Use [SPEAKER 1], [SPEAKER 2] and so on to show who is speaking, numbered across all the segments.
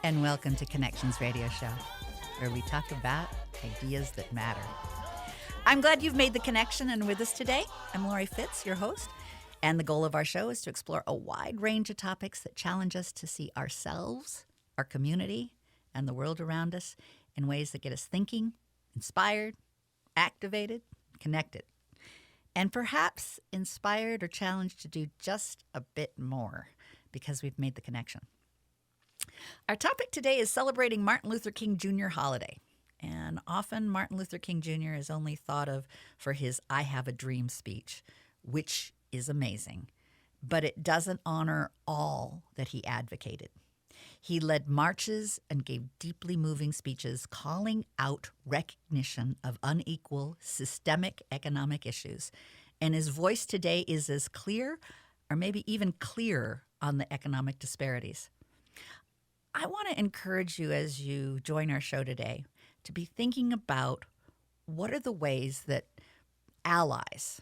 [SPEAKER 1] and welcome to Connections Radio Show, where we talk about ideas that matter. I'm glad you've made the connection and with us today. I'm Lori Fitz, your host, and the goal of our show is to explore a wide range of topics that challenge us to see ourselves, our community, and the world around us in ways that get us thinking, inspired, activated, connected, and perhaps inspired or challenged to do just a bit more because we've made the connection. Our topic today is celebrating Martin Luther King Jr. holiday. And often Martin Luther King Jr. is only thought of for his I Have a Dream speech, which is amazing, but it doesn't honor all that he advocated. He led marches and gave deeply moving speeches calling out recognition of unequal, systemic economic issues. And his voice today is as clear, or maybe even clearer, on the economic disparities. I want to encourage you as you join our show today to be thinking about what are the ways that allies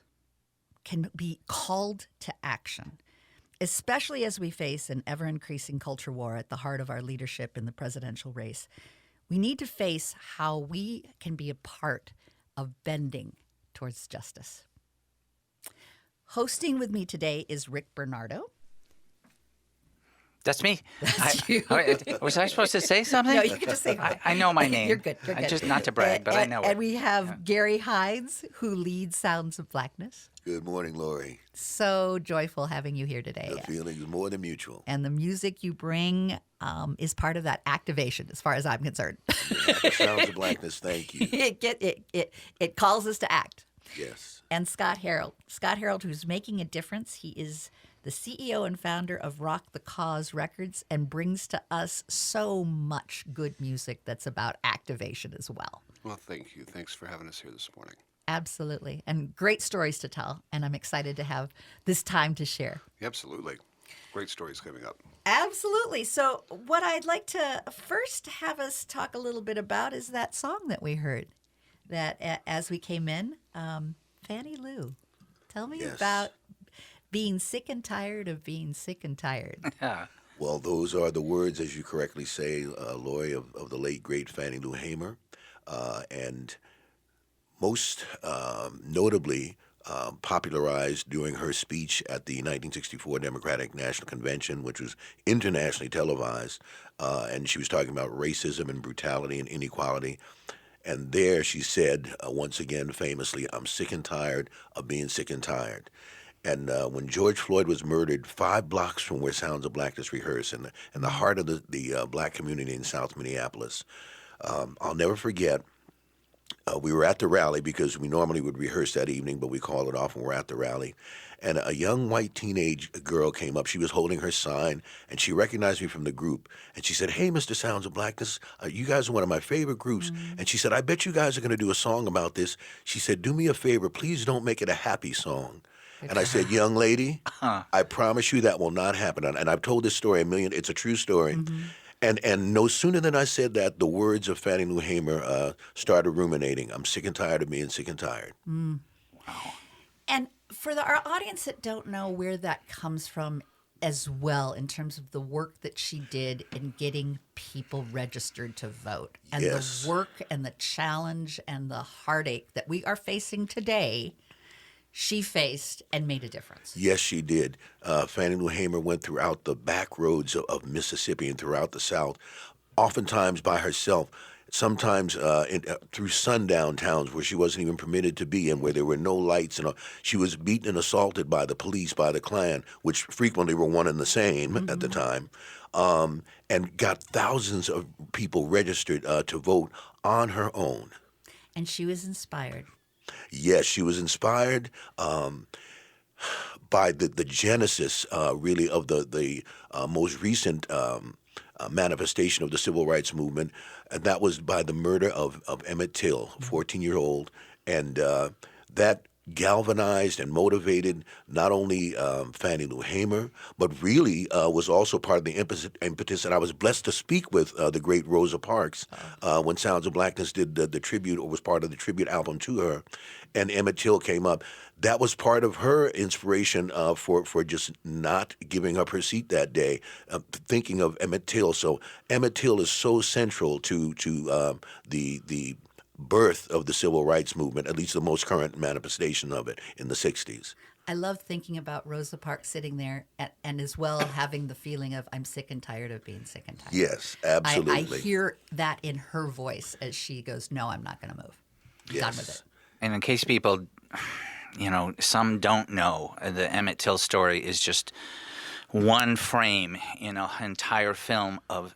[SPEAKER 1] can be called to action, especially as we face an ever-increasing culture war at the heart of our leadership in the presidential race. We need to face how we can be a part of bending towards justice. Hosting with me today is Rick Bernardo.
[SPEAKER 2] That's me.
[SPEAKER 1] That's you.
[SPEAKER 2] Was I supposed to say something?
[SPEAKER 1] No, you can just say hi.
[SPEAKER 2] I know my name.
[SPEAKER 1] You're good. You're good.
[SPEAKER 2] Just not to brag, but I know it.
[SPEAKER 1] And we have Gary Hines, who leads Sounds of Blackness.
[SPEAKER 3] Good morning, Lori.
[SPEAKER 1] So joyful having you here today.
[SPEAKER 3] The feeling is more than mutual.
[SPEAKER 1] And the music you bring is part of that activation, as far as I'm concerned.
[SPEAKER 3] The Sounds of Blackness, thank you.
[SPEAKER 1] It calls us to act.
[SPEAKER 3] Yes.
[SPEAKER 1] And Scott Harold, who's making a difference. He is the CEO and founder of Rock the Cause Records and brings to us so much good music that's about activation as well.
[SPEAKER 4] Well, thank you. Thanks for having us here this morning.
[SPEAKER 1] Absolutely. And great stories to tell. And I'm excited to have this time to share.
[SPEAKER 4] Absolutely. Great stories coming up.
[SPEAKER 1] Absolutely. So what I'd like to first have us talk a little bit about is that song that we heard that as we came in, Fannie Lou. Tell me about being sick and tired of being sick and tired.
[SPEAKER 3] Well, those are the words, as you correctly say, Lori, of the late, great Fannie Lou Hamer. And most notably popularized during her speech at the 1964 Democratic National Convention, which was internationally televised. And she was talking about racism and brutality and inequality. And there she said, once again, famously, I'm sick and tired of being sick and tired. And when George Floyd was murdered 5 blocks from where Sounds of Blackness rehearsed, in the heart of the black community in South Minneapolis, I'll never forget, we were at the rally because we normally would rehearse that evening, but we called it off when we're at the rally. And a young white teenage girl came up. She was holding her sign, and she recognized me from the group. And she said, "Hey, Mr. Sounds of Blackness, you guys are one of my favorite groups." And she said, "I bet you guys are going to do a song about this." She said, "Do me a favor, please don't make it a happy song." And I said, "Young lady, I promise you that will not happen." And I've told this story it's a true story. And no sooner than I said that, the words of Fannie Lou Hamer started ruminating. I'm sick and tired of being sick and tired.
[SPEAKER 1] Wow. And for our audience that don't know where that comes from as well, in terms of the work that she did in getting people registered to vote, and the work and the challenge and the heartache that we are facing today, she faced and made a difference.
[SPEAKER 3] Yes, she did. Fannie Lou Hamer went throughout the back roads of Mississippi and throughout the South, oftentimes by herself, sometimes through sundown towns where she wasn't even permitted to be and where there were no lights. And she was beaten and assaulted by the police, by the Klan, which frequently were one and the same at the time, and got thousands of people registered to vote on her own.
[SPEAKER 1] And she was inspired.
[SPEAKER 3] Yes, she was inspired by the genesis, really, of the most recent manifestation of the civil rights movement, and that was by the murder of Emmett Till, 14-year-old, and that galvanized and motivated not only Fannie Lou Hamer, but really was also part of the impetus. And I was blessed to speak with the great Rosa Parks when Sounds of Blackness did the tribute, or was part of the tribute album to her, and Emmett Till came up. That was part of her inspiration for just not giving up her seat that day, thinking of Emmett Till. So Emmett Till is so central to the birth of the civil rights movement, at least the most current manifestation of it in the 60s.
[SPEAKER 1] I love thinking about Rosa Parks sitting there and as well having the feeling of, I'm sick and tired of being sick and tired.
[SPEAKER 3] Yes, absolutely.
[SPEAKER 1] I hear that in her voice as she goes, no, I'm not going to move.
[SPEAKER 3] Yes.
[SPEAKER 1] Done with it.
[SPEAKER 2] And in case people, some don't know, the Emmett Till story is just one frame in an entire film of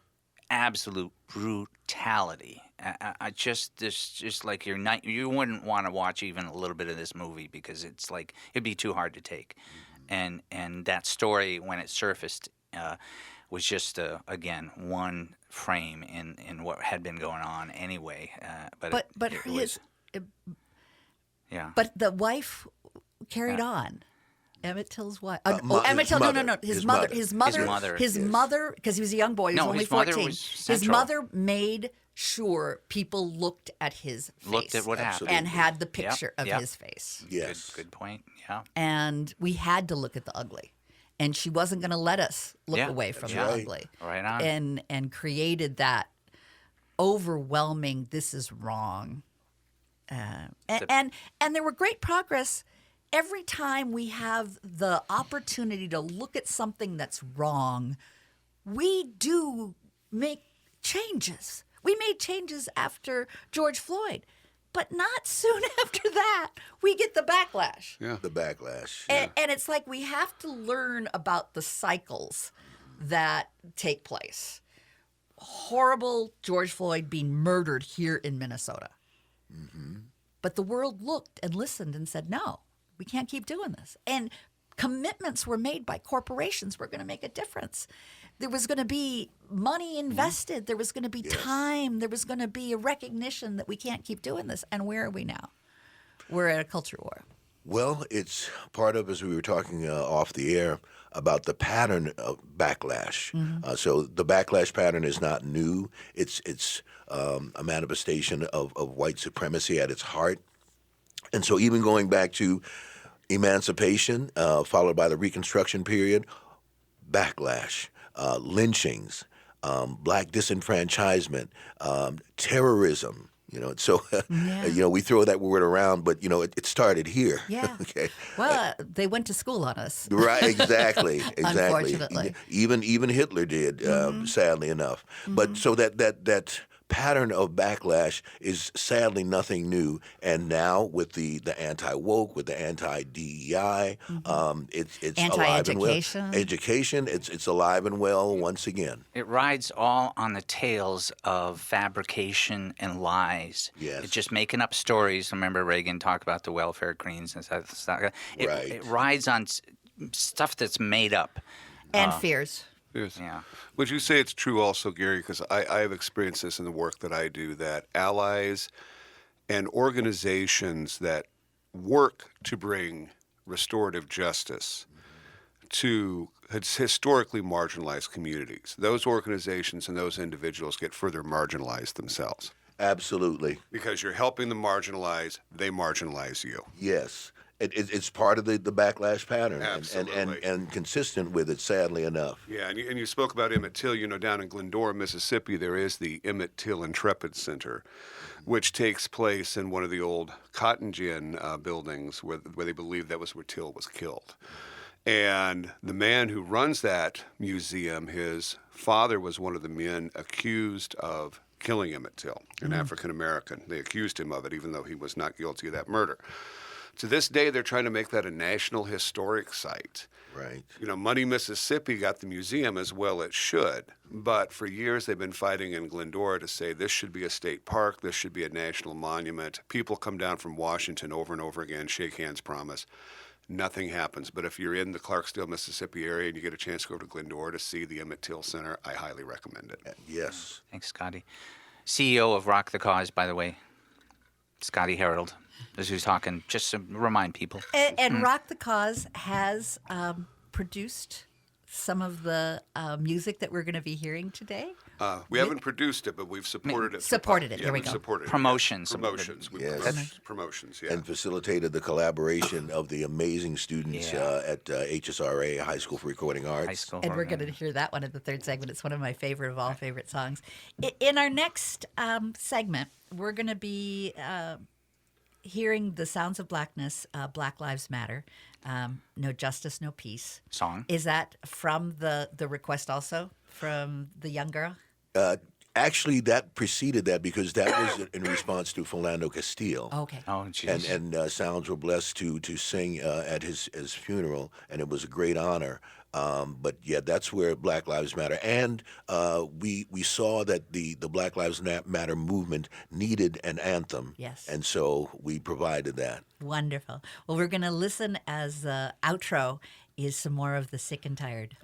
[SPEAKER 2] absolute brutality. Just like you wouldn't want to watch even a little bit of this movie because it's like it'd be too hard to take, and that story when it surfaced was just again one frame in what had been going on anyway. But
[SPEAKER 1] the wife carried on. Emmett Till's wife.
[SPEAKER 3] Emmett Till. No.
[SPEAKER 1] His mother, because he was a young boy. He was only 14. His mother made sure people looked at his face.
[SPEAKER 2] Looked at what happened.
[SPEAKER 1] And had the picture of his face.
[SPEAKER 3] Yes.
[SPEAKER 2] Good point. Yeah.
[SPEAKER 1] And we had to look at the ugly. And she wasn't going to let us look away from the ugly.
[SPEAKER 2] Right on.
[SPEAKER 1] And created that overwhelming, this is wrong. And there were great progress. Every time we have the opportunity to look at something that's wrong, we do make changes. We made changes after George Floyd, but not soon after that, we get the backlash.
[SPEAKER 4] Yeah.
[SPEAKER 3] The backlash.
[SPEAKER 1] And it's like we have to learn about the cycles that take place. Horrible George Floyd being murdered here in Minnesota. Mm-hmm. But the world looked and listened and said, no. We can't keep doing this. And commitments were made by corporations. We're going to make a difference. There was going to be money invested. There was going to be time. There was going to be a recognition that we can't keep doing this. And where are we now? We're at a culture war.
[SPEAKER 3] Well, it's part of, as we were talking off the air, about the pattern of backlash. Mm-hmm. So the backlash pattern is not new. It's a manifestation of white supremacy at its heart. And so even going back to emancipation, followed by the Reconstruction period, backlash, lynchings, black disenfranchisement, terrorism. So we throw that word around, but it started here.
[SPEAKER 1] Yeah.
[SPEAKER 3] Okay.
[SPEAKER 1] Well, they went to school on us.
[SPEAKER 3] Right. Exactly.
[SPEAKER 1] Unfortunately,
[SPEAKER 3] even Hitler did, sadly enough. Mm-hmm. But so that pattern of backlash is sadly nothing new. And now with the anti-woke, with the anti-DEI, it's alive and well. Education, it's alive and well once again.
[SPEAKER 2] It rides all on the tails of fabrication and lies.
[SPEAKER 3] Yes.
[SPEAKER 2] It's just making up stories. Remember Reagan talked about the welfare queens and stuff. It rides on stuff that's made up.
[SPEAKER 1] And fears.
[SPEAKER 4] Yes.
[SPEAKER 2] Yeah.
[SPEAKER 4] Would you say it's true also, Gary, because I have experienced this in the work that I do, that allies and organizations that work to bring restorative justice to historically marginalized communities, those organizations and those individuals get further marginalized themselves.
[SPEAKER 3] Absolutely.
[SPEAKER 4] Because you're helping them marginalize, they marginalize you.
[SPEAKER 3] Yes. It's part of the backlash pattern.
[SPEAKER 4] Absolutely.
[SPEAKER 3] And consistent with it, sadly enough.
[SPEAKER 4] Yeah, and you spoke about Emmett Till. Down in Glendora, Mississippi, there is the Emmett Till Intrepid Center, which takes place in one of the old cotton gin buildings where they believe that was where Till was killed. And the man who runs that museum, his father was one of the men accused of killing Emmett Till, an African American. They accused him of it, even though he was not guilty of that murder. To this day, they're trying to make that a national historic site.
[SPEAKER 3] Right.
[SPEAKER 4] Money, Mississippi got the museum, as well it should. But for years, they've been fighting in Glendora to say this should be a state park, this should be a national monument. People come down from Washington over and over again, shake hands, promise. Nothing happens. But if you're in the Clarksdale, Mississippi area and you get a chance to go to Glendora to see the Emmett Till Center, I highly recommend it.
[SPEAKER 3] Yes.
[SPEAKER 2] Thanks, Scotty. CEO of Rock the Cause, by the way, Scotty Harold. As he's talking, just to remind people.
[SPEAKER 1] And Rock the Cause has produced some of the music that we're going to be hearing today.
[SPEAKER 4] We haven't produced it, but we've supported it.
[SPEAKER 1] Supported it.
[SPEAKER 4] Yeah,
[SPEAKER 1] There we
[SPEAKER 4] we've
[SPEAKER 1] go.
[SPEAKER 4] supported
[SPEAKER 2] Promotions.
[SPEAKER 4] it. Promotions. We
[SPEAKER 3] Yes.
[SPEAKER 4] promoted promotions, yeah.
[SPEAKER 3] And facilitated the collaboration of the amazing students at HSRA, High School for Recording Arts.
[SPEAKER 2] High school.
[SPEAKER 1] And we're going to hear that one in the third segment. It's one of my favorite of all favorite songs. In our next segment, we're going to be hearing the Sounds of Blackness, Black Lives Matter, No Justice, No Peace.
[SPEAKER 2] Song.
[SPEAKER 1] Is that from the request also from the young girl?
[SPEAKER 3] Actually, that preceded that because that was in response to Philando Castile.
[SPEAKER 1] Okay.
[SPEAKER 2] Oh, jeez.
[SPEAKER 3] And Sounds were blessed to sing at his funeral, and it was a great honor. But yeah, that's where Black Lives Matter, and we saw that the Black Lives Matter movement needed an anthem.
[SPEAKER 1] Yes.
[SPEAKER 3] And so we provided that.
[SPEAKER 1] Wonderful. Well, we're going to listen as the outro is some more of the Sick and Tired.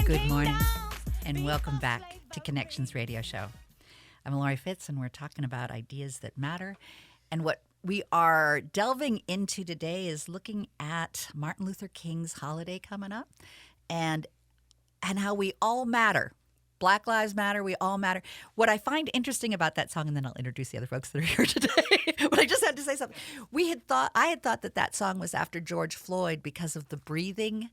[SPEAKER 1] Good morning, and welcome back to Connections Radio Show. I'm Lori Fitz, and we're talking about ideas that matter. And what we are delving into today is looking at Martin Luther King's holiday coming up, and how we all matter. Black Lives Matter, we all matter. What I find interesting about that song, and then I'll introduce the other folks that are here today, but I just had to say something. I had thought that song was after George Floyd because of the breathing.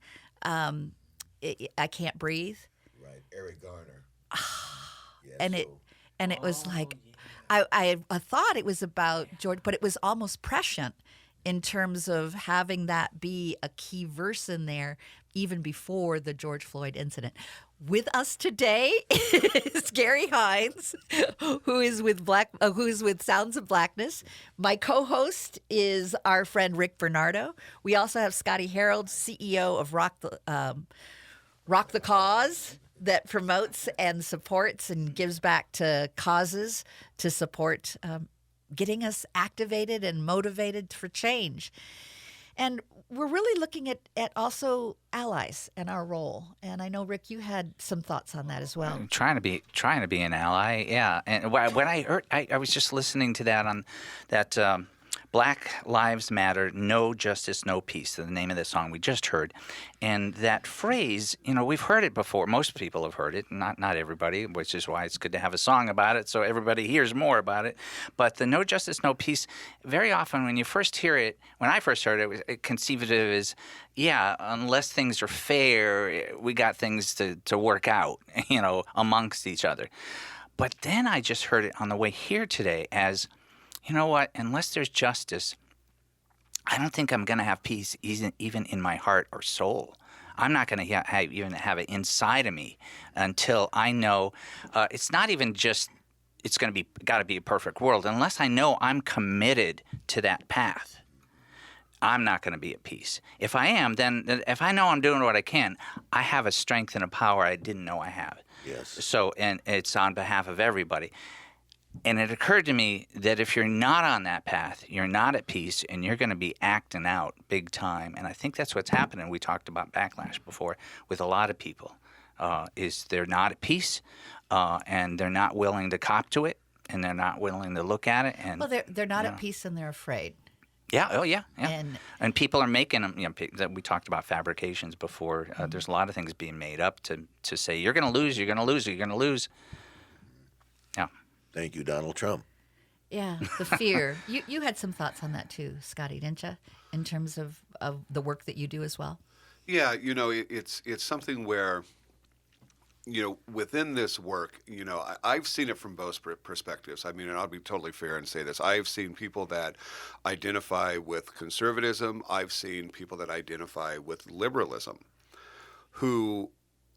[SPEAKER 1] I can't breathe.
[SPEAKER 3] Right, Eric Garner.
[SPEAKER 1] And it was like, I thought it was about George, but it was almost prescient in terms of having that be a key verse in there even before the George Floyd incident. With us today is Gary Hines, who is with Sounds of Blackness. My co-host is our friend Rick Bernardo. We also have Scotty Harold, CEO of Rock the Cause, that promotes and supports and gives back to causes to support getting us activated and motivated for change. And we're really looking at also allies and our role. And I know, Rick, you had some thoughts on that as well.
[SPEAKER 2] I'm trying to be an ally, yeah. And when I heard, I was just listening to that on that Black Lives Matter, No Justice, No Peace, the name of the song we just heard. And that phrase, we've heard it before. Most people have heard it, not everybody, which is why it's good to have a song about it so everybody hears more about it. But the No Justice, No Peace, very often when you first hear it, when I first heard it, it conceived of it as, unless things are fair, we got things to work out, amongst each other. But then I just heard it on the way here today as, you know what? Unless there's justice, I don't think I'm going to have peace even in my heart or soul. I'm not going to even have it inside of me until I know it's not even just it's got to be a perfect world. Unless I know I'm committed to that path, I'm not going to be at peace. If I am, then if I know I'm doing what I can, I have a strength and a power I didn't know I have.
[SPEAKER 3] Yes.
[SPEAKER 2] So, and it's on behalf of everybody. And it occurred to me that if you're not on that path, you're not at peace, and you're going to be acting out big time. And I think that's what's happening. We talked about backlash before with a lot of people, is they're not at peace, and they're not willing to cop to it, and they're not willing to look at it. And
[SPEAKER 1] Well, they're not at peace and they're afraid.
[SPEAKER 2] yeah, oh yeah, yeah.
[SPEAKER 1] And
[SPEAKER 2] people are making them. We talked about fabrications before. There's a lot of things being made up to say you're going to lose, you're going to lose, you're going to lose. Yeah.
[SPEAKER 3] Thank you, Donald Trump.
[SPEAKER 1] Yeah, the fear. You had some thoughts on that too, Scotty, didn't you? In terms of the work that you do as well.
[SPEAKER 4] Yeah, it's something where, within this work, I've seen it from both perspectives. I mean, and I'll be totally fair and say this. I've seen people that identify with conservatism. I've seen people that identify with liberalism who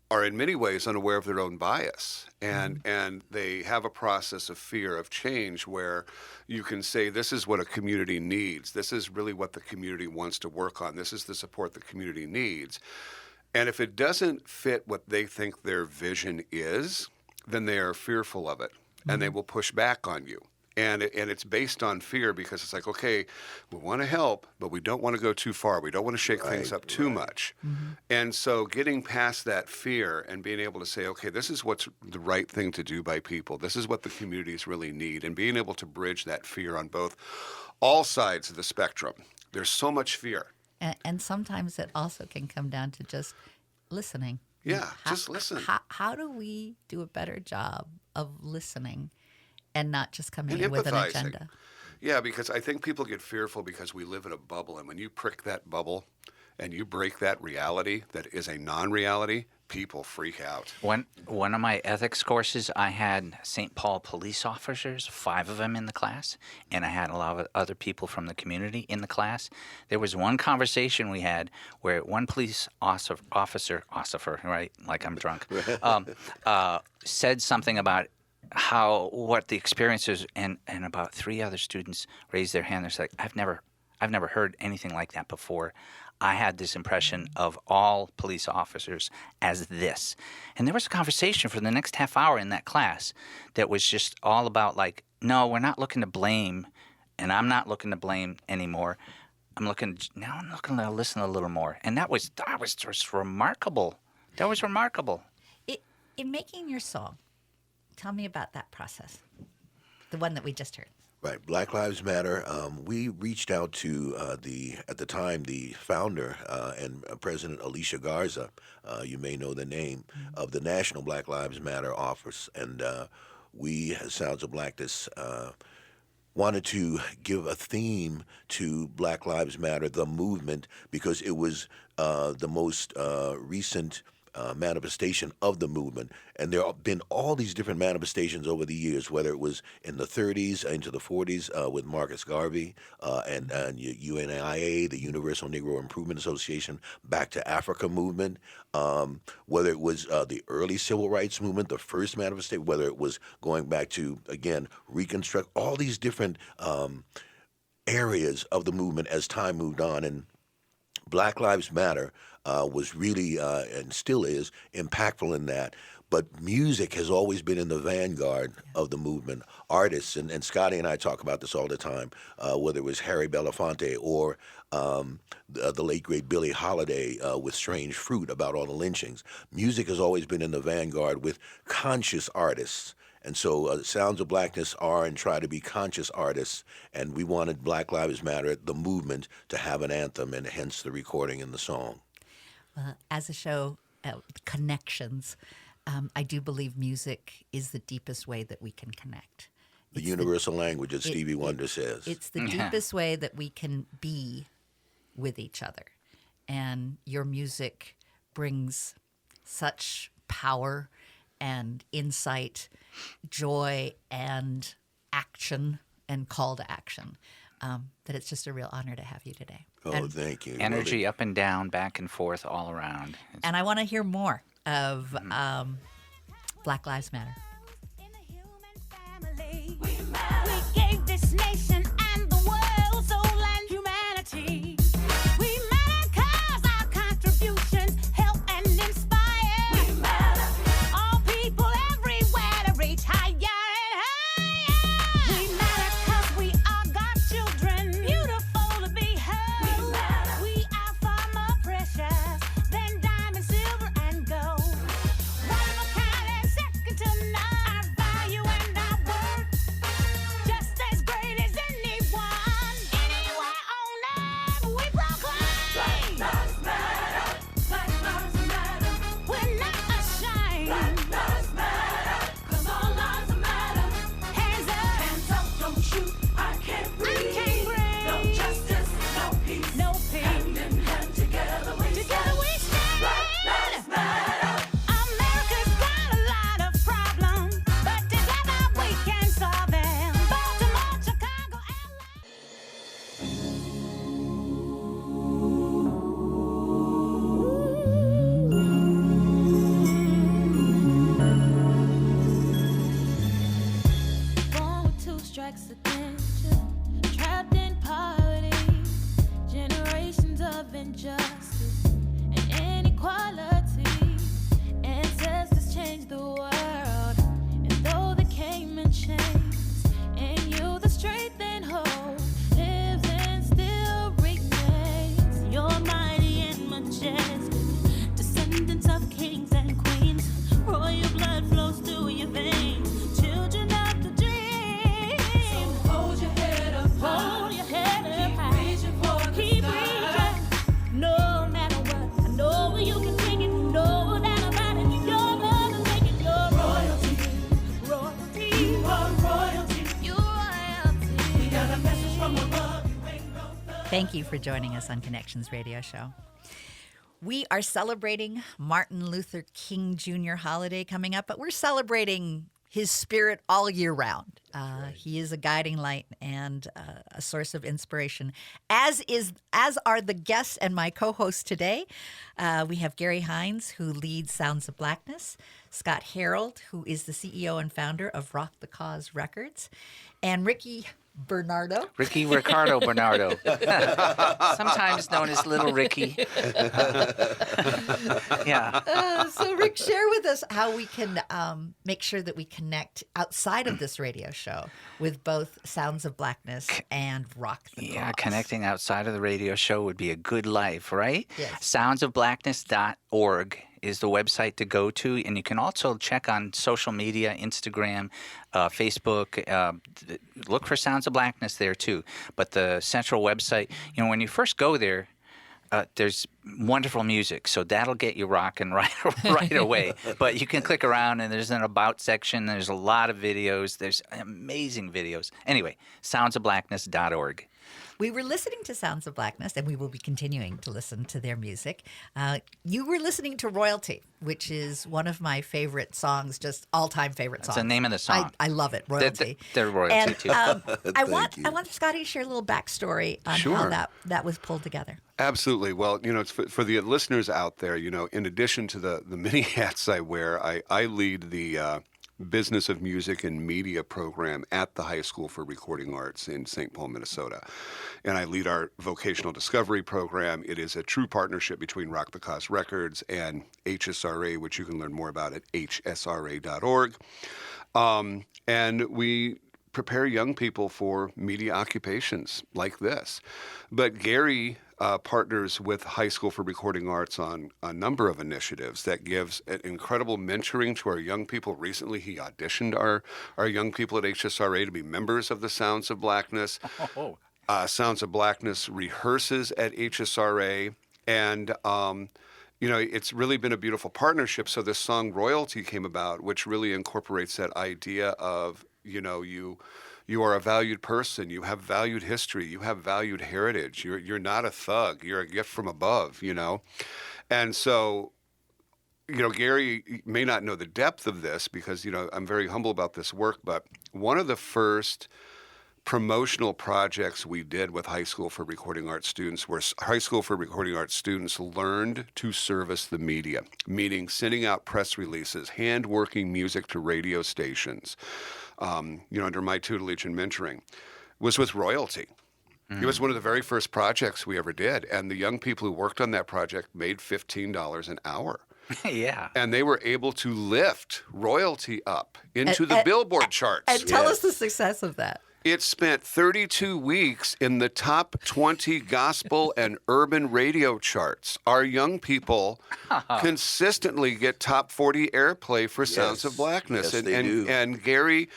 [SPEAKER 4] are in many ways unaware of their own bias. And they have a process of fear of change where you can say, this is what a community needs. This is really what the community wants to work on. This is the support the community needs. And if it doesn't fit what they think their vision is, then they are fearful of it, and they will push back on you. And it's based on fear because it's like, okay, we want to help, but we don't want to go too far. We don't want to shake things up too much. And so getting past that fear and being able to say, okay, this is what's the right thing to do by people. This is what the communities really need. And being able to bridge that fear on all sides of the spectrum. There's so much fear.
[SPEAKER 1] And sometimes it also can come down to just listening.
[SPEAKER 4] Yeah, just listen.
[SPEAKER 1] How do we do a better job of listening and not just coming
[SPEAKER 4] And
[SPEAKER 1] in with an
[SPEAKER 4] empathizing.
[SPEAKER 1] agenda?
[SPEAKER 4] Yeah, because I think people get fearful because we live in a bubble. And when you prick that bubble and you break that reality that is a non-reality, people freak out.
[SPEAKER 2] One of my ethics courses, I had St. Paul police officers, 5 of them in the class, and I had a lot of other people from the community in the class. There was one conversation we had where one police officer, right, like I'm drunk, said something about what the experience is, and about 3 other students raised their hand. They're like, I've never heard anything like that before. I had this impression of all police officers as this. And there was a conversation for the next half hour in that class that was just all about like, no, we're not looking to blame, and I'm not looking to blame anymore. I'm looking to listen a little more. And that was just remarkable. That was remarkable.
[SPEAKER 1] In making your song, tell me about that process, the one that we just heard.
[SPEAKER 3] Right, Black Lives Matter. We reached out to at the time, the founder and President Alicia Garza. You may know the name of the National Black Lives Matter office, and we, as Sounds of Blackness, wanted to give a theme to Black Lives Matter, the movement, because it was the most recent manifestation of the movement. And there have been all these different manifestations over the years, whether it was in the 30s into the 40s with Marcus Garvey and UNIA, the Universal Negro Improvement Association, Back to Africa movement, whether it was the early civil rights movement, the first manifestation, whether it was going back to, again, Reconstruct, all these different areas of the movement as time moved on. And Black Lives Matter was really, and still is, impactful in that. But music has always been in the vanguard of the movement. Artists, and Scotty and I talk about this all the time, whether it was Harry Belafonte or the late, great Billie Holiday with Strange Fruit about all the lynchings. Music has always been in the vanguard with conscious artists. And so Sounds of Blackness are and try to be conscious artists, and we wanted Black Lives Matter, the movement, to have an anthem, and hence the recording and the song.
[SPEAKER 1] As a show, connections, I do believe music is the deepest way that we can connect.
[SPEAKER 3] The universal language, as Stevie Wonder says.
[SPEAKER 1] It's the deepest way that we can be with each other. And your music brings such power and insight, joy and action and call to action. that it's just a real honor to have you today.
[SPEAKER 3] Oh,
[SPEAKER 1] And-
[SPEAKER 3] thank you.
[SPEAKER 2] Energy up and down, back and forth, all around.
[SPEAKER 1] And I want to hear more of Black Lives Matter.
[SPEAKER 5] In the human family, we gave this nation and the world soul and humanity. We matter 'cause our contributions help and inspire. We matter. All people everywhere to reach higher and higher. We matter 'cause we are God's children, beautiful to behold. We matter. We are far more precious than diamond, silver, and gold. One of a kind and second to none. Our value and our worth, just as great as anyone. Anywhere on earth, we proclaim. Black lives matter. Black lives matter. We're not ashamed. Black lives matter. 'Cause all lives matter. Hands up. Hands up, don't shoot. I can't breathe. No justice, no peace. No peace. Hand in hand, together we stand. Black lives matter. America's got a lot of problems, but together we can solve them. Baltimore, Chicago, LA. Born with two strikes against you, trapped in poverty, generations of injustice and inequality. Ancestors changed the world, and though they came in chains, in you the strength and hope lives and still remains. You're mighty and majestic, descendants of kings and queens. Royal blood flows through your veins, children of the dream. So hold your head up high. Hold your head up high. Keep reaching for the Keep reaching. No matter what, I know you can take it. No doubt about it. You're gonna make it. You're royalty. Royalty. You are royalty. You're royalty. We got a message from above. You ain't no thug.
[SPEAKER 1] Thank you for joining us on Connections Radio Show. We are celebrating Martin Luther King Jr. holiday coming up, but we're celebrating his spirit all year round. He is a guiding light and a source of inspiration, as are the guests and my co-hosts today. We have Gary Hines, who leads Sounds of Blackness, Scott Harold, who is the CEO and founder of Rock the Cause Records, and Ricky Bernardo.
[SPEAKER 2] Ricky Ricardo Bernardo, sometimes known as Little Ricky. Yeah.
[SPEAKER 1] So, Rick, share with us how we can make sure that we connect outside of this radio show with both Sounds of Blackness and Rock the
[SPEAKER 2] Yeah,
[SPEAKER 1] Cause.
[SPEAKER 2] connecting outside of the radio show would be a good life, right?
[SPEAKER 1] Yes.
[SPEAKER 2] Soundsofblackness.org is the website to go to, and you can also check on social media, Instagram, Facebook. Look for Sounds of Blackness there too. But the central website, when you first go there, there's wonderful music, so that'll get you rocking right away. But you can click around, and there's an About section. There's a lot of videos. There's amazing videos. Anyway, soundsofblackness.org.
[SPEAKER 1] We were listening to Sounds of Blackness, and we will be continuing to listen to their music. You were listening to Royalty, which is one of my favorite songs, just all-time favorite songs.
[SPEAKER 2] That's the name of the song.
[SPEAKER 1] I love it, Royalty.
[SPEAKER 2] They're royalty,
[SPEAKER 1] and,
[SPEAKER 2] too.
[SPEAKER 1] I want
[SPEAKER 3] you.
[SPEAKER 1] Scotty to share a little backstory on how
[SPEAKER 4] Sure.
[SPEAKER 1] that was pulled together.
[SPEAKER 4] Absolutely. Well, it's for the listeners out there, in addition to the many hats I wear, I lead the Business of Music and Media program at the High School for Recording Arts in St. Paul, Minnesota. And I lead our vocational discovery program. It is a true partnership between Rock the Cause Records and HSRA, which you can learn more about at hsra.org. And we prepare young people for media occupations like this. But Gary partners with High School for Recording Arts on a number of initiatives that gives an incredible mentoring to our young people. Recently, he auditioned our young people at HSRA to be members of the Sounds of Blackness. Sounds of Blackness rehearses at HSRA, and it's really been a beautiful partnership. So this song Royalty came about, which really incorporates that idea of, you are a valued person. You have valued history. You have valued heritage. You're not a thug. You're a gift from above, And so, Gary may not know the depth of this because, I'm very humble about this work, but one of the first promotional projects we did with High School for Recording Arts students where High School for Recording Arts students learned to service the media, meaning sending out press releases, hand-working music to radio stations, under my tutelage and mentoring, was with royalty. It was one of the very first projects we ever did, and the young people who worked on that project made $15 an hour.
[SPEAKER 2] Yeah.
[SPEAKER 4] And they were able to lift royalty up into the Billboard charts.
[SPEAKER 1] And tell us the success of that.
[SPEAKER 4] It spent 32 weeks in the top 20 gospel and urban radio charts. Our young people consistently get top 40 airplay for Sounds of Blackness.
[SPEAKER 3] Yes, they do.
[SPEAKER 4] And Gary,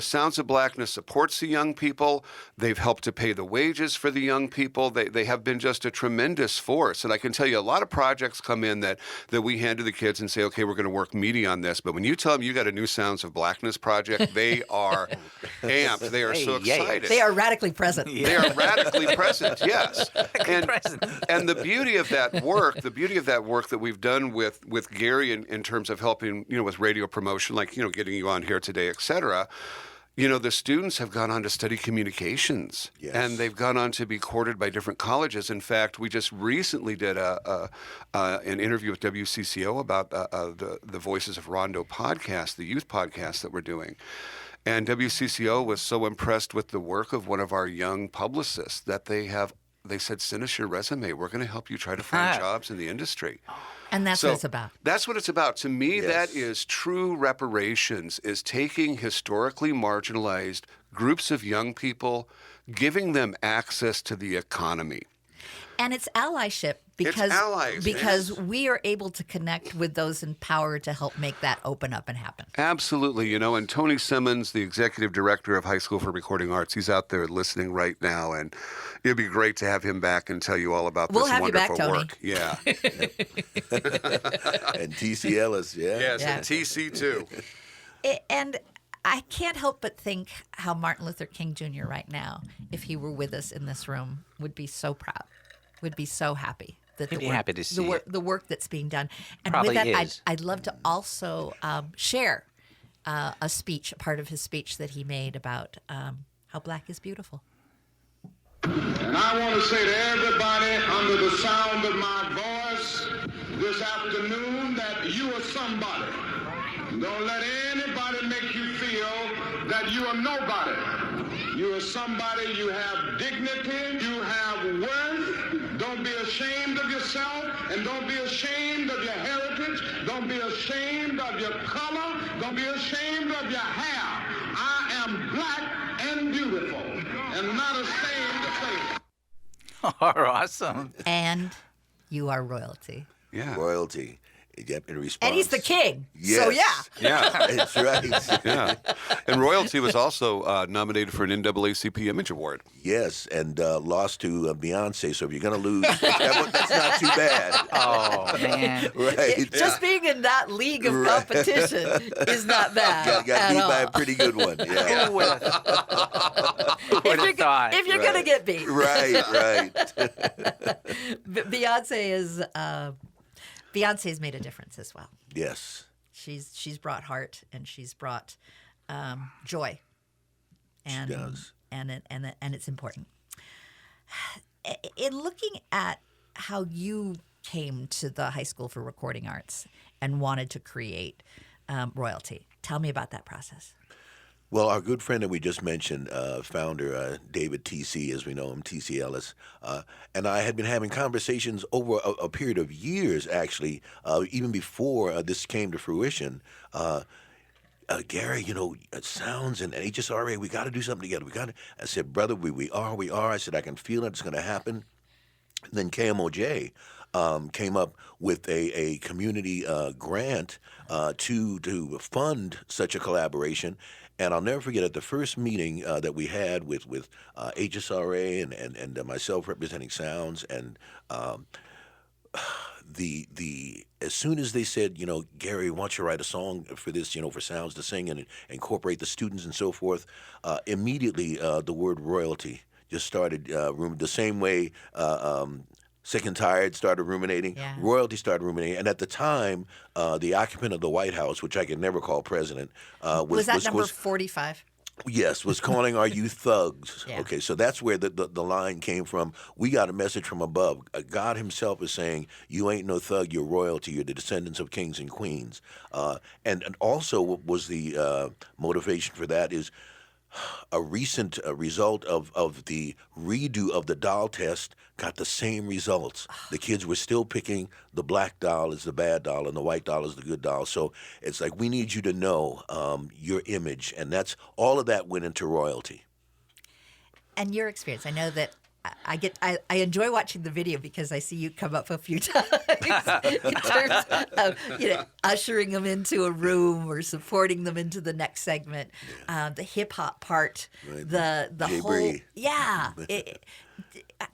[SPEAKER 4] Sounds of Blackness supports the young people. They've helped to pay the wages for the young people. They have been just a tremendous force. And I can tell you a lot of projects come in that we hand to the kids and say, okay, we're going to work media on this. But when you tell them you got a new Sounds of Blackness project, they are amped. They are so excited.
[SPEAKER 1] They are radically present.
[SPEAKER 4] They are radically present, yes. And
[SPEAKER 2] present.
[SPEAKER 4] and the beauty of that work that we've done with Gary in terms of helping, with radio promotion, like, getting you on here today, et cetera, the students have gone on to study communications,
[SPEAKER 3] Yes.
[SPEAKER 4] and they've gone on to be courted by different colleges. In fact, we just recently did an interview with WCCO about the Voices of Rondo podcast, the youth podcast that we're doing. And WCCO was so impressed with the work of one of our young publicists that they said, send us your resume. We're going to help you try to find jobs in the industry.
[SPEAKER 1] And that's what it's about.
[SPEAKER 4] That's what it's about. To me,
[SPEAKER 3] Yes.
[SPEAKER 4] that is true reparations, is taking historically marginalized groups of young people, giving them access to the economy.
[SPEAKER 1] And it's allyship because
[SPEAKER 4] allies, yes.
[SPEAKER 1] we are able to connect with those in power to help make that open up and happen.
[SPEAKER 4] Absolutely. And Tony Simmons, the executive director of High School for Recording Arts, he's out there listening right now, and it'd be great to have him back and tell you all about
[SPEAKER 1] We'll
[SPEAKER 4] this
[SPEAKER 1] have you back,
[SPEAKER 4] wonderful
[SPEAKER 1] Tony.
[SPEAKER 4] work. Yeah.
[SPEAKER 3] And T.C. Ellis, yeah.
[SPEAKER 4] Yes,
[SPEAKER 1] Yeah.
[SPEAKER 4] and TC too.
[SPEAKER 1] And I can't help but think how Martin Luther King Jr. right now, if he were with us in this room, would be so proud, would be so happy. That
[SPEAKER 2] He'd be happy to see it.
[SPEAKER 1] the work that's being done. And
[SPEAKER 2] Probably
[SPEAKER 1] with that,
[SPEAKER 2] is.
[SPEAKER 1] I'd love to also share a part of his speech that he made about how black is beautiful.
[SPEAKER 6] And I want to say to everybody under the sound of my voice this afternoon that you are somebody. Don't let anybody make you feel that you are nobody. You are somebody, you have dignity, you have worth. Don't be ashamed of yourself, and don't be ashamed of your heritage. Don't be ashamed of your color. Don't be ashamed of your hair. I am black and beautiful, and not ashamed to say it.
[SPEAKER 2] Awesome.
[SPEAKER 1] And you are royalty.
[SPEAKER 4] Yeah.
[SPEAKER 3] Royalty. Yep, in response.
[SPEAKER 1] And he's the king.
[SPEAKER 3] Yes.
[SPEAKER 1] So, yeah.
[SPEAKER 4] Yeah.
[SPEAKER 3] That's right.
[SPEAKER 4] Yeah. And Royalty was also nominated for an NAACP Image Award.
[SPEAKER 3] Yes, and lost to Beyonce. So if you're going to lose, that's not too bad.
[SPEAKER 2] Oh, man.
[SPEAKER 3] Right.
[SPEAKER 1] Just being in that league of competition is not bad.
[SPEAKER 3] Got
[SPEAKER 1] at
[SPEAKER 3] beat
[SPEAKER 1] all.
[SPEAKER 3] by a pretty good one. Yeah.
[SPEAKER 2] Who would have thought?
[SPEAKER 1] If you're going to get beat.
[SPEAKER 3] Right.
[SPEAKER 1] Beyonce's made a difference as well.
[SPEAKER 3] Yes.
[SPEAKER 1] She's brought heart and she's brought joy. And,
[SPEAKER 3] She does.
[SPEAKER 1] And it's important. In looking at how you came to the High School for Recording Arts and wanted to create Royalty, tell me about that process.
[SPEAKER 3] Well, our good friend that we just mentioned, founder David T.C., as we know him, T.C. Ellis, and I had been having conversations over a period of years, actually, even before this came to fruition. Gary, it sounds and HSRA, we got to do something together. I said, brother, we are. I said, I can feel it. It's going to happen. And then KMOJ came up with a community grant to fund such a collaboration. And I'll never forget at the first meeting that we had with HSRA and myself representing Sounds, and the as soon as they said, Gary, why don't you write a song for this, for Sounds to sing and incorporate the students and so forth, immediately the word royalty just started the same way. Sick and Tired started ruminating.
[SPEAKER 1] Yeah.
[SPEAKER 3] Royalty started ruminating. And at the time, the occupant of the White House, which I could never call president,
[SPEAKER 1] Was that number 45?
[SPEAKER 3] Yes, was calling our youth thugs.
[SPEAKER 1] Yeah.
[SPEAKER 3] Okay, so that's where the line came from. We got a message from above. God himself is saying, you ain't no thug, you're royalty, you're the descendants of kings and queens. And also what was the motivation for that is a recent result of the redo of the doll test got the same results. The kids were still picking the black doll as the bad doll and the white doll as the good doll. So it's like, we need you to know your image, and that's all of that went into royalty.
[SPEAKER 1] And your experience, I know that I enjoy watching the video because I see you come up a few times in terms of ushering them into a room or supporting them into the next segment. The hip hop part,
[SPEAKER 3] Right.
[SPEAKER 1] the
[SPEAKER 3] Jay
[SPEAKER 1] whole
[SPEAKER 3] Bree.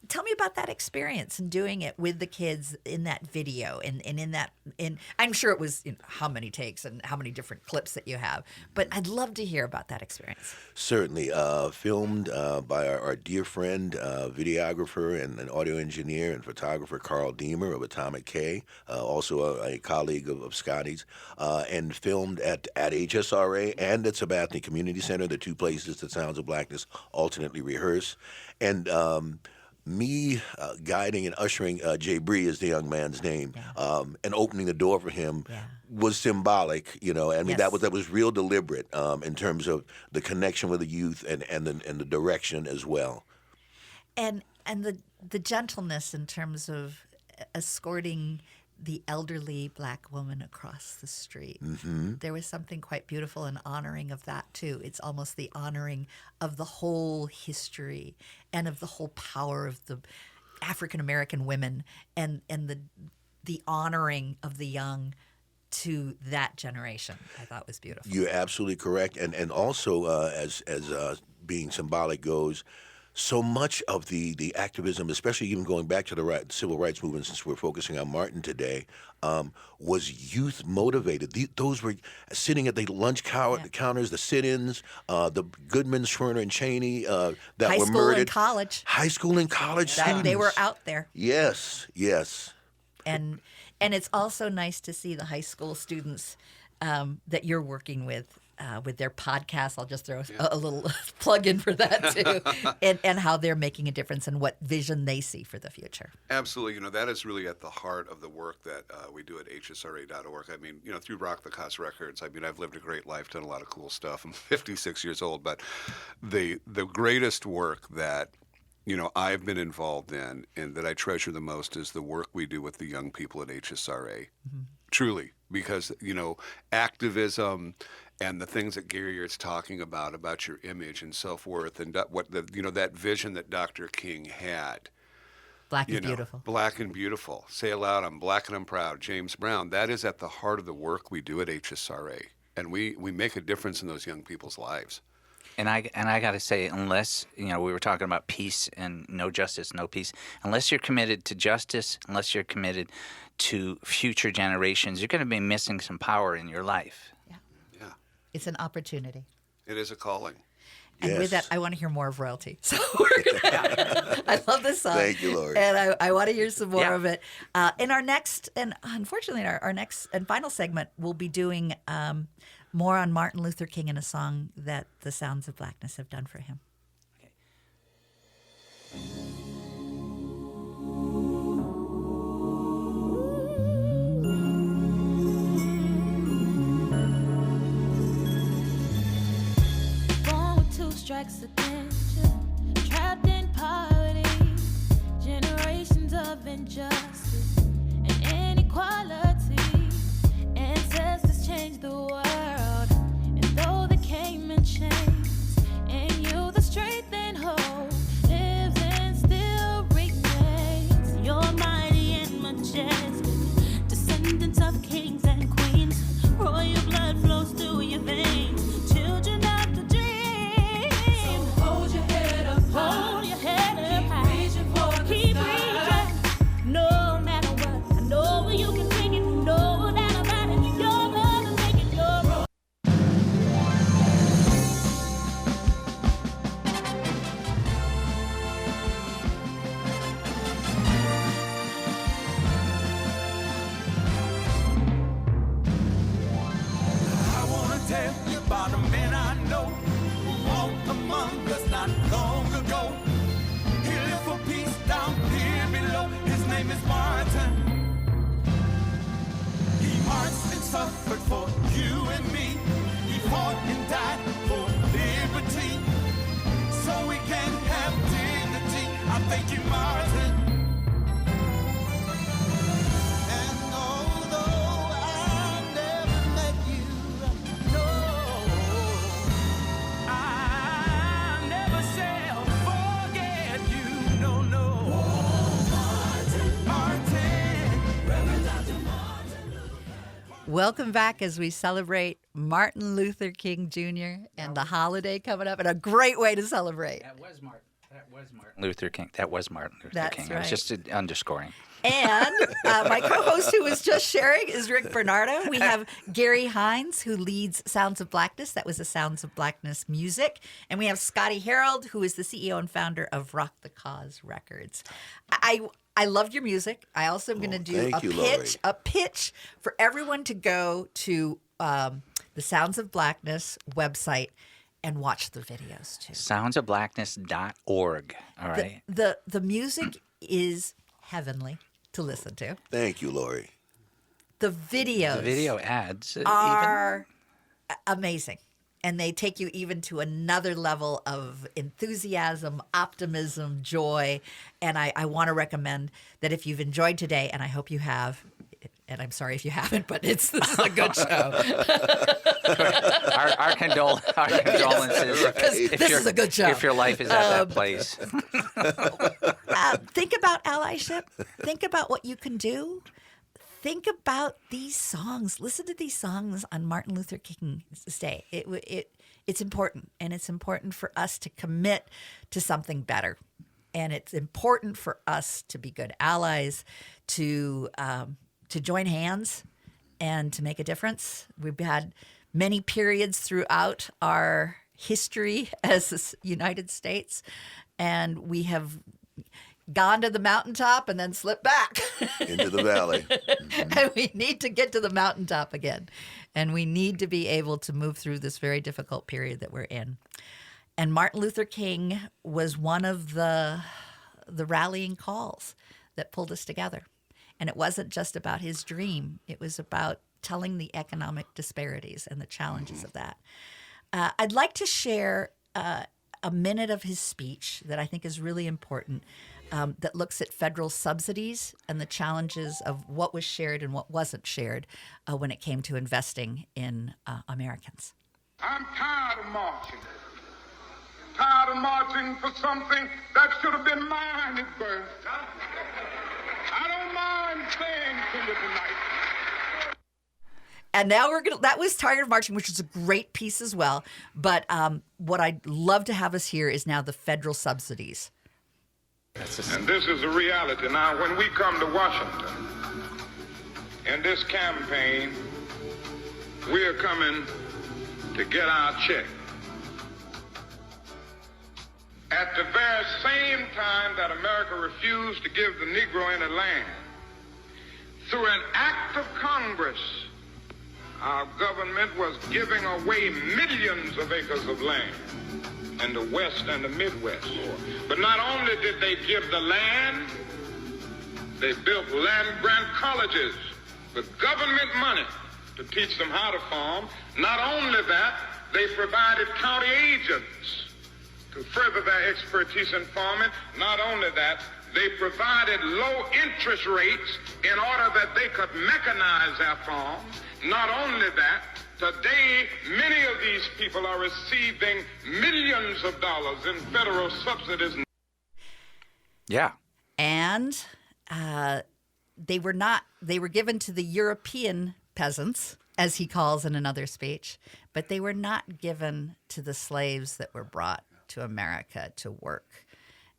[SPEAKER 1] Tell me about that experience and doing it with the kids in that video and in I'm sure it was how many takes and how many different clips that you have, but I'd love to hear about that experience.
[SPEAKER 3] Certainly. Filmed by our dear friend, videographer and audio engineer and photographer Carl Deemer of Atomic K, also a colleague of Scotty's, and filmed at HSRA and at Sabathani Community Center, the two places that Sounds of Blackness alternately rehearse. And me guiding and ushering Jay Bree is the young man's name, and opening the door for him was symbolic. I mean,
[SPEAKER 1] Yes.
[SPEAKER 3] that was real deliberate in terms of the connection with the youth and the direction as well.
[SPEAKER 1] And the gentleness in terms of escorting the elderly black woman across the street.
[SPEAKER 3] Mm-hmm.
[SPEAKER 1] There was something quite beautiful and honoring of that too. It's almost the honoring of the whole history and of the whole power of the African American women and the honoring of the young to that generation. I thought was beautiful.
[SPEAKER 3] You're absolutely correct, and also as being symbolic goes, so much of the activism, especially even going back to the civil rights movement, since we're focusing on Martin today, was youth motivated. Those were sitting at the lunch counters, the sit-ins, the Goodman, Schwerner, and Cheney that
[SPEAKER 1] High
[SPEAKER 3] were
[SPEAKER 1] school
[SPEAKER 3] murdered.
[SPEAKER 1] and college.
[SPEAKER 3] High school and college students.
[SPEAKER 1] They were out there.
[SPEAKER 3] Yes.
[SPEAKER 1] And it's also nice to see the high school students that you're working with their podcast. I'll just throw a little plug in for that too, and how they're making a difference and what vision they see for the future.
[SPEAKER 4] Absolutely. That is really at the heart of the work that we do at hsra.org. I mean, through Rock the Cos Records, I mean, I've lived a great life, done a lot of cool stuff. I'm 56 years old, but the greatest work that I've been involved in and that I treasure the most is the work we do with the young people at HSRA. Mm-hmm. Truly, because, activism and the things that Gary is talking about your image and self-worth and what that vision that Dr. King had.
[SPEAKER 1] Black and beautiful.
[SPEAKER 4] Black and beautiful. Say aloud, I'm black and I'm proud. James Brown. That is at the heart of the work we do at HSRA. And we make a difference in those young people's lives.
[SPEAKER 2] And I got to say, unless, we were talking about peace and no justice, no peace, unless you're committed to justice, unless you're committed to future generations, you're going to be missing some power in your life.
[SPEAKER 4] Yeah.
[SPEAKER 1] It's an opportunity.
[SPEAKER 4] It is a calling.
[SPEAKER 1] And with that, I want to hear more of Royalty. So I love this song.
[SPEAKER 3] Thank you, Lori.
[SPEAKER 1] And I want to hear some more of it. In our next, and unfortunately, our next and final segment, we'll be doing more on Martin Luther King and a song that the Sounds of Blackness have done for him.
[SPEAKER 5] Born with two strikes of danger, trapped in poverty, generations of injustice and inequality. Ancestors changed the world, and though they came in chains, in you the strength and hope lives and still remains. You're mighty and majestic, descendants of kings and queens. Royal blood flows through your veins, children of the dream. So hold your head up high. Hold your head up high. Keep reaching for the Keep reaching. No matter what, I know you can take it. No doubt about it. You're gonna make it. You're
[SPEAKER 7] suffered for you and me. He fought and died for liberty, so we can have dignity. I thank you, Martin. And although I never met you, no, I never shall forget you. No, no.
[SPEAKER 1] Welcome back as we celebrate Martin Luther King Jr. and the holiday coming up, and a great way to celebrate.
[SPEAKER 2] That was Martin Luther King. That was Martin Luther
[SPEAKER 1] That's
[SPEAKER 2] King.
[SPEAKER 1] right.
[SPEAKER 2] I was just underscoring.
[SPEAKER 1] And my co-host who was just sharing is Rick Bernardo. We have Gary Hines, who leads Sounds of Blackness. That was the Sounds of Blackness music. And we have Scotty Harold, who is the CEO and founder of Rock the Cause Records. I loved your music. I also am going to do a pitch for everyone to go to the Sounds of Blackness website and watch the videos too.
[SPEAKER 2] Soundsofblackness.org. All right.
[SPEAKER 1] The music is heavenly to listen to.
[SPEAKER 3] Thank you, Lori.
[SPEAKER 1] The videos,
[SPEAKER 2] The video ads
[SPEAKER 1] are amazing. And they take you even to another level of enthusiasm, optimism, joy. And I want to recommend that if you've enjoyed today, and I hope you have, and I'm sorry if you haven't, but this is a good show.
[SPEAKER 2] our condolences. If
[SPEAKER 1] this is a good show.
[SPEAKER 2] If your life is at that place.
[SPEAKER 1] Think about allyship. Think about what you can do. Think about these songs. Listen to these songs on Martin Luther King's Day. It's important, and it's important for us to commit to something better. And it's important for us to be good allies, to join hands, and to make a difference. We've had many periods throughout our history as the United States, and we have gone to the mountaintop and then slipped back
[SPEAKER 3] Into the valley.
[SPEAKER 1] and we need to get to the mountaintop again, and we need to be able to move through this very difficult period that we're in. And Martin Luther King was one of the rallying calls that pulled us together. And it wasn't just about his dream, it was about telling the economic disparities and the challenges of that. I'd like to share a minute of his speech that I think is really important, that looks at federal subsidies and the challenges of what was shared and what wasn't shared when it came to investing in Americans.
[SPEAKER 6] I'm tired of marching. Tired of marching for something that should have been mine at birth. I don't mind saying to you tonight.
[SPEAKER 1] And now that was Tired of Marching, which is a great piece as well. But what I'd love to have us hear is now the federal subsidies.
[SPEAKER 6] And this is a reality. Now, when we come to Washington in this campaign, we are coming to get our check. At the very same time that America refused to give the Negro any land, through an act of Congress, our government was giving away millions of acres of land in the West and the Midwest. But not only did they give the land, they built land-grant colleges with government money to teach them how to farm. Not only that, they provided county agents to further their expertise in farming. Not only that, they provided low interest rates in order that they could mechanize their farms. Not only that, today many of these people are receiving millions of dollars in federal subsidies.
[SPEAKER 2] Yeah.
[SPEAKER 1] And they were given to the European peasants, as he calls in another speech, but they were not given to the slaves that were brought to America to work.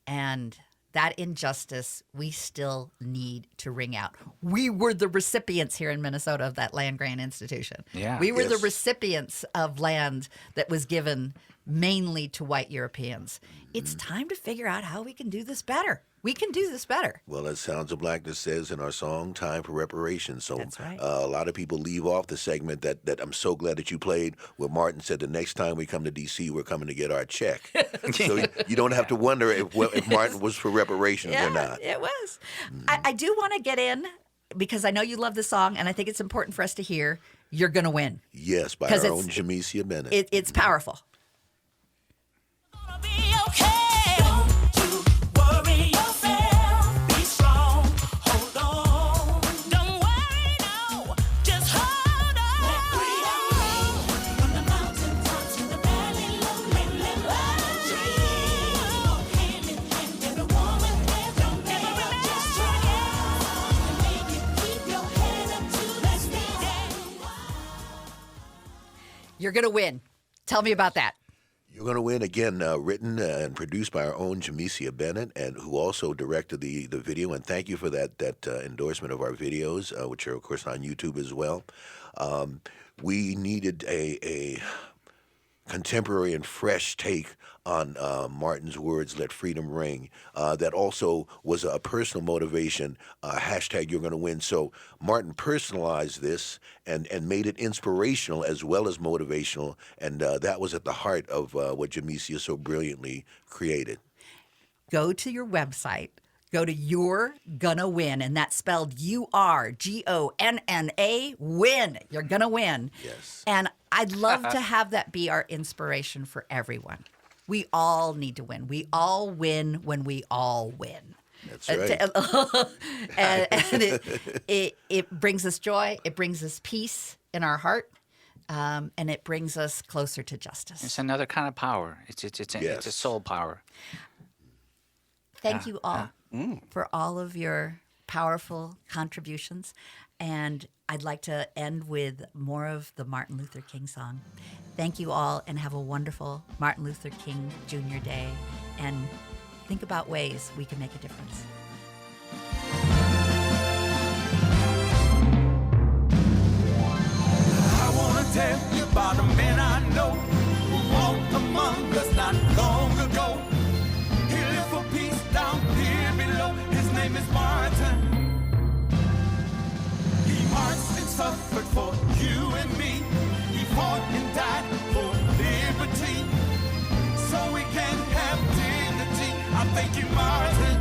[SPEAKER 1] And that injustice we still need to wring out. We were the recipients here in Minnesota of that land-grant institution.
[SPEAKER 2] Yeah.
[SPEAKER 1] We were the
[SPEAKER 3] Yes.
[SPEAKER 1] recipients of land that was given mainly to white Europeans. It's time to figure out how we can do this better. We can do this better.
[SPEAKER 3] Well, as Sounds of Blackness says in our song, time for reparations. So
[SPEAKER 1] That's right.
[SPEAKER 3] a lot of people leave off the segment that I'm so glad that you played, where Martin said the next time we come to D.C., we're coming to get our check. So you don't have to wonder if Martin was for reparations or not.
[SPEAKER 1] It was. I do want to get in, because I know you love the song, and I think it's important for us to hear. you're going to win.
[SPEAKER 3] Yes, by
[SPEAKER 1] 'Cause
[SPEAKER 3] our
[SPEAKER 1] it's-
[SPEAKER 3] own Jamesia Bennett.
[SPEAKER 1] It's powerful.
[SPEAKER 5] Gonna be okay. Don't you worry yourself. Be strong. Hold on. Don't worry, no. Just hold on. Let freedom ring from the mountaintops to the valley low. Live the dream. Hand in hand, every woman there. Don't give up, just try it. And make it. Keep your head up to the sky.
[SPEAKER 1] You're going to win. Tell me about that.
[SPEAKER 3] You're going to win again, written and produced by our own Jamesia Bennett, and who also directed the video. And thank you for that endorsement of our videos, which are of course on YouTube as well. We needed a contemporary and fresh take on Martin's words, "Let freedom ring," that also was a personal motivation, hashtag you're going to win. So Martin personalized this and made it inspirational as well as motivational, and that was at the heart of what Jamesia so brilliantly created.
[SPEAKER 1] Go to your website. Go to You're Gonna Win, and that's spelled URGONNA, win. You're gonna win.
[SPEAKER 3] Yes.
[SPEAKER 1] And I'd love to have that be our inspiration for everyone. We all need to win. We all win when we all win.
[SPEAKER 3] That's right.
[SPEAKER 1] And it brings us joy. It brings us peace in our heart, and it brings us closer to justice.
[SPEAKER 2] It's another kind of power. It's a
[SPEAKER 3] Yes.
[SPEAKER 2] soul power.
[SPEAKER 1] Thank you all for all of your powerful contributions. And I'd like to end with more of the Martin Luther King song. Thank you all, and have a wonderful Martin Luther King Jr. Day. And think about ways we can make a difference.
[SPEAKER 7] I wanna tell you about a man I know who walked among us not long ago. He lived for peace down here below. His name is Martin. He marched and suffered for you and me. He fought and died for liberty, so we can have dignity. I thank you, Martin.